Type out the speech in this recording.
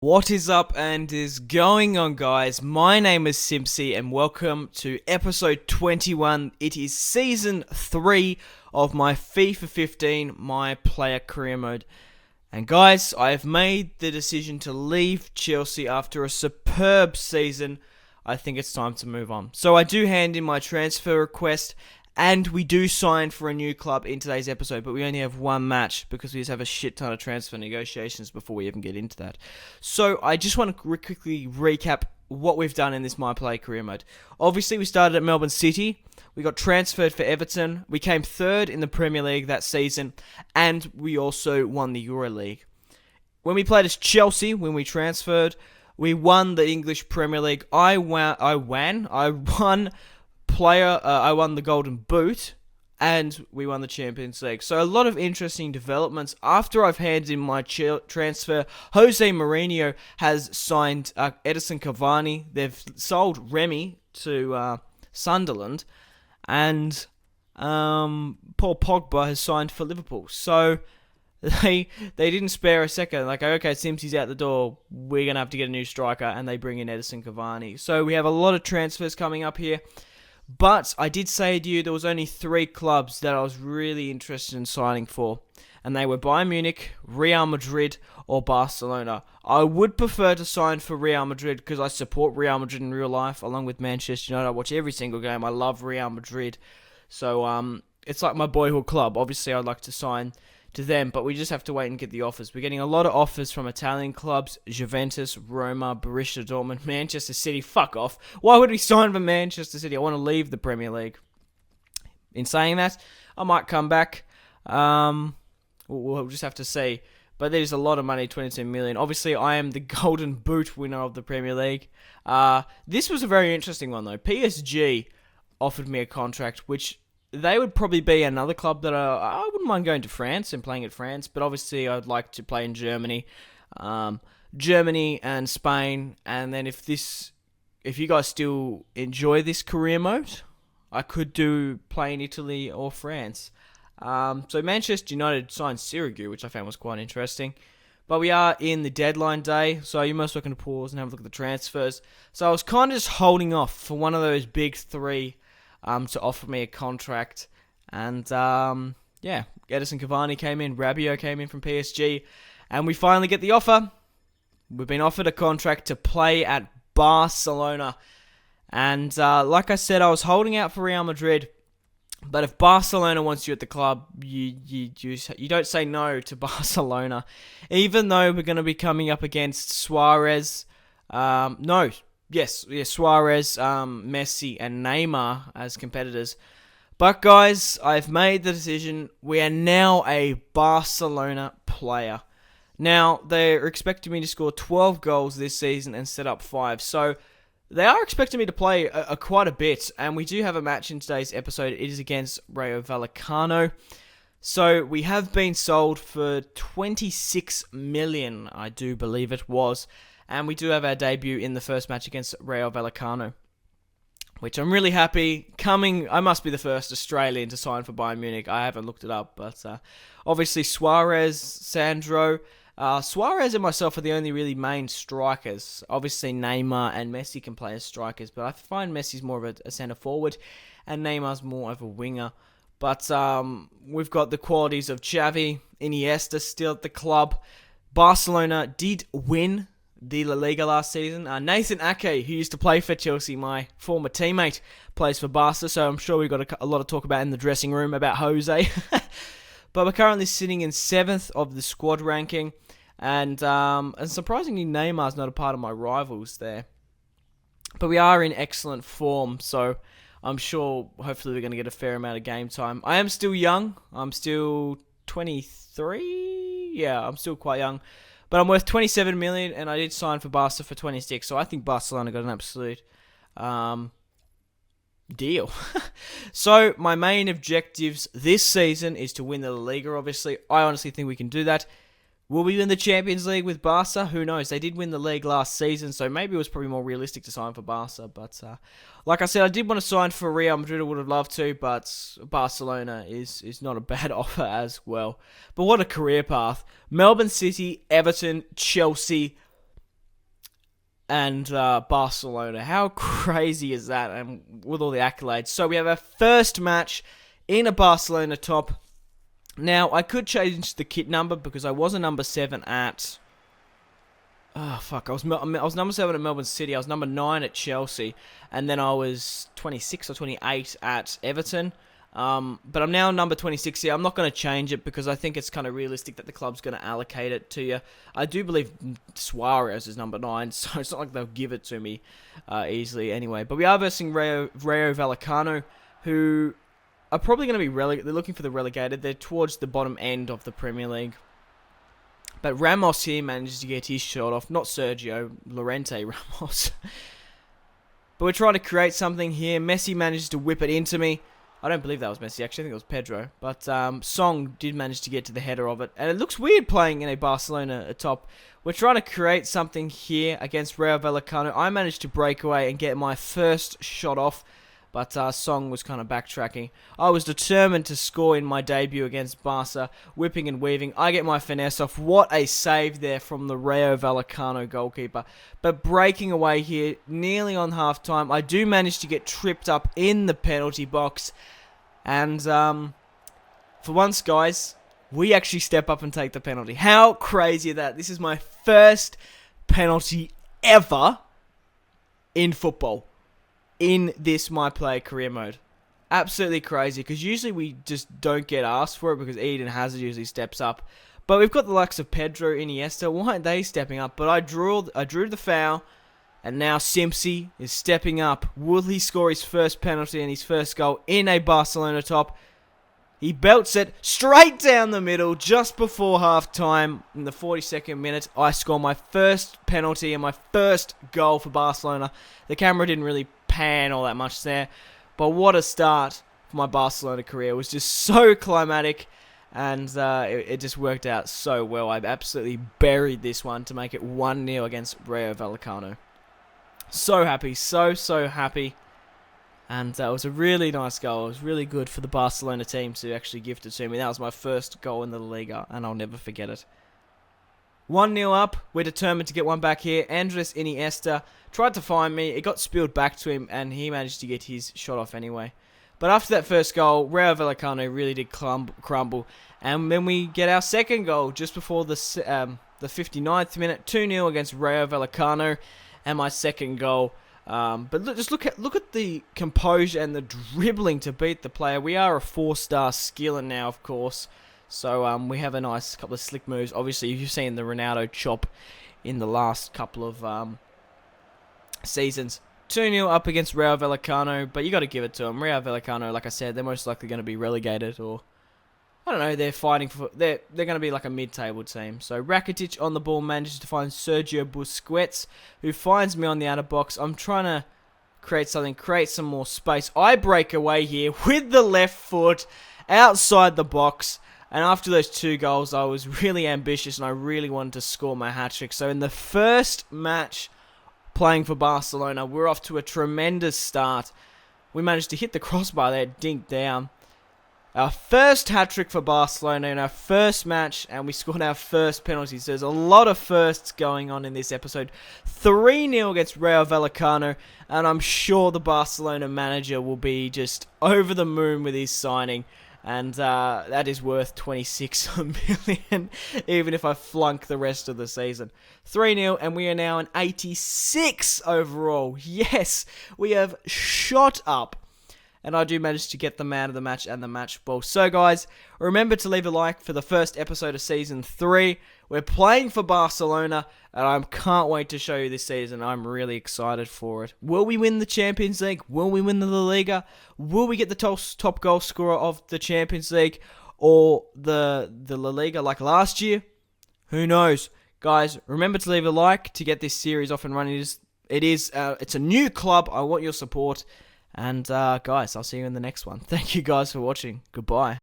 What is up and is going on, guys? My name is Simpzy and welcome to episode 21. It is season 3 of my FIFA 15 My Player Career Mode. And guys, I have made the decision to leave Chelsea after a superb season. I think it's time to move on. So I do hand in my transfer request and we do sign for a new club in today's episode, but we only have one match because we just have a shit ton of transfer negotiations before we even get into that. So I just want to quickly recap what we've done in this My Play Career Mode. Obviously, we started at Melbourne City. We got transferred for Everton. We came third in the Premier League that season, and we also won the Euro League. When we played as Chelsea, when we transferred, we won the English Premier League. I won I won the Golden Boot, and we won the Champions League. So a lot of interesting developments. After I've handed in my transfer, Jose Mourinho has signed Edison Cavani. They've sold Remy to Sunderland, and Paul Pogba has signed for Liverpool. So they didn't spare a second. Like, okay, Simpzy's out the door. We're going to have to get a new striker, and they bring in Edison Cavani. So we have a lot of transfers coming up here. But I did say to you there was only 3 clubs that I was really interested in signing for. And they were Bayern Munich, Real Madrid, or Barcelona. I would prefer to sign for Real Madrid because I support Real Madrid in real life, along with Manchester United. I watch every single game. I love Real Madrid. So it's like my boyhood club. Obviously, I'd like to sign to them, but we just have to wait and get the offers. We're getting a lot of offers from Italian clubs: Juventus, Roma, Borussia Dortmund, Manchester City. Fuck off. Why would we sign for Manchester City? I want to leave the Premier League. In saying that, I might come back. We'll just have to see. But there's a lot of money, 22 million. Obviously, I am the Golden Boot winner of the Premier League. This was a very interesting one, though. PSG offered me a contract, which they would probably be another club that I wouldn't mind going to France and playing at France, but obviously I'd like to play in Germany, Germany and Spain. And then if you guys still enjoy this career mode, I could play in Italy or France. So Manchester United signed Sirigu, which I found was quite interesting. But we are in the deadline day, so you're most welcome to pause and have a look at the transfers. So I was kind of just holding off for one of those big 3 to offer me a contract. And, Edison Cavani came in, Rabiot came in from PSG, and we finally get the offer. We've been offered a contract to play at Barcelona. And, like I said, I was holding out for Real Madrid, but if Barcelona wants you at the club, you don't say no to Barcelona. Even though we're going to be coming up against Suarez, Suarez, Messi, and Neymar as competitors. But guys, I've made the decision. We are now a Barcelona player. Now, they're expecting me to score 12 goals this season and set up 5. So, they are expecting me to play quite a bit. And we do have a match in today's episode. It is against Rayo Vallecano. So, we have been sold for 26 million, I do believe it was. And we do have our debut in the first match against Rayo Vallecano, which I'm really happy. I must be the first Australian to sign for Bayern Munich. I haven't looked it up, but obviously Suarez, Sandro. Suarez and myself are the only really main strikers. Obviously Neymar and Messi can play as strikers, but I find Messi's more of a centre forward and Neymar's more of a winger. But we've got the qualities of Xavi, Iniesta still at the club. Barcelona did win the La Liga last season. Nathan Ake, who used to play for Chelsea, my former teammate, plays for Barca, so I'm sure we've got a lot to talk about in the dressing room about Jose. But we're currently sitting in 7th of the squad ranking, and surprisingly Neymar's not a part of my rivals there. But we are in excellent form, so I'm sure hopefully we're going to get a fair amount of game time. I am still young. I'm still 23. Yeah, I'm still quite young. But I'm worth 27 million, and I did sign for Barca for 26, so I think Barcelona got an absolute deal. So, my main objectives this season is to win the La Liga, obviously. I honestly think we can do that. Will we win the Champions League with Barca? Who knows? They did win the league last season, so maybe it was probably more realistic to sign for Barca. But like I said, I did want to sign for Real Madrid. I would have loved to, but Barcelona is not a bad offer as well. But what a career path. Melbourne City, Everton, Chelsea, and Barcelona. How crazy is that? And with all the accolades. So we have our first match in a Barcelona top. Now, I could change the kit number because I was a number 7 at... I was number 7 at Melbourne City. I was number 9 at Chelsea. And then I was 26 or 28 at Everton. But I'm now number 26 here. I'm not going to change it because I think it's kind of realistic that the club's going to allocate it to you. I do believe Suarez is number 9, so it's not like they'll give it to me easily anyway. But we are versing Rayo Vallecano, who are probably going to be relegated. They're looking for the relegated. They're towards the bottom end of the Premier League. But Ramos here manages to get his shot off. Not Sergio, Lorente Ramos. But we're trying to create something here. Messi manages to whip it into me. I don't believe that was Messi, actually. I think it was Pedro. But Song did manage to get to the header of it. And it looks weird playing in a Barcelona atop. We're trying to create something here against Rayo Vallecano. I managed to break away and get my first shot off. But Song was kind of backtracking. I was determined to score in my debut against Barca. Whipping and weaving. I get my finesse off. What a save there from the Rayo Vallecano goalkeeper. But breaking away here, nearly on half-time. I do manage to get tripped up in the penalty box. And for once, guys, we actually step up and take the penalty. How crazy is that? This is my first penalty ever in football. In this My Player career mode. Absolutely crazy, because usually we just don't get asked for it because Eden Hazard usually steps up. But we've got the likes of Pedro, Iniesta. Why aren't they stepping up? But I drew the foul, and now Simpzy is stepping up. Will he score his first penalty and his first goal in a Barcelona top? He belts it straight down the middle just before half-time. In the 42nd minute, I score my first penalty and my first goal for Barcelona. The camera didn't really pan all that much there, but what a start for my Barcelona career. It was just so climatic, and it just worked out so well. I absolutely buried this one to make it 1-0 against Rayo Vallecano. So happy, so happy. And it was a really nice goal. It was really good for the Barcelona team to actually gift it to me. That was my first goal in the La Liga, and I'll never forget it. 1-0 up. We're determined to get one back here. Andres Iniesta tried to find me. It got spilled back to him, and he managed to get his shot off anyway. But after that first goal, Rayo Vallecano really did crumble. And then we get our second goal just before the 59th minute. 2-0 against Rayo Vallecano. And my second goal. But look at the composure and the dribbling to beat the player. We are a 4-star skiller now, of course. So we have a nice couple of slick moves. Obviously, you've seen the Ronaldo chop in the last couple of seasons. 2-0 up against Rayo Vallecano, but you got to give it to them. Rayo Vallecano, like I said, they're most likely going to be relegated, or I don't know. They're fighting for. They're going to be like a mid-table team. So Rakitic on the ball manages to find Sergio Busquets, who finds me on the outer box. I'm trying to create some more space. I break away here with the left foot outside the box. And after those 2 goals, I was really ambitious and I really wanted to score my hat-trick. So in the first match playing for Barcelona, we're off to a tremendous start. We managed to hit the crossbar there, dink down. Our first hat-trick for Barcelona in our first match, and we scored our first penalty. So there's a lot of firsts going on in this episode. 3-0 against Rayo Vallecano, and I'm sure the Barcelona manager will be just over the moon with his signing. And that is worth 26 million, even if I flunk the rest of the season. 3-0, and we are now an 86 overall. Yes, we have shot up. And I do manage to get the man of the match and the match ball. So, guys, remember to leave a like for the first episode of Season 3. We're playing for Barcelona, and I can't wait to show you this season. I'm really excited for it. Will we win the Champions League? Will we win the La Liga? Will we get the top goal scorer of the Champions League or the La Liga like last year? Who knows? Guys, remember to leave a like to get this series off and running. It's a new club. I want your support. And guys, I'll see you in the next one. Thank you guys for watching. Goodbye.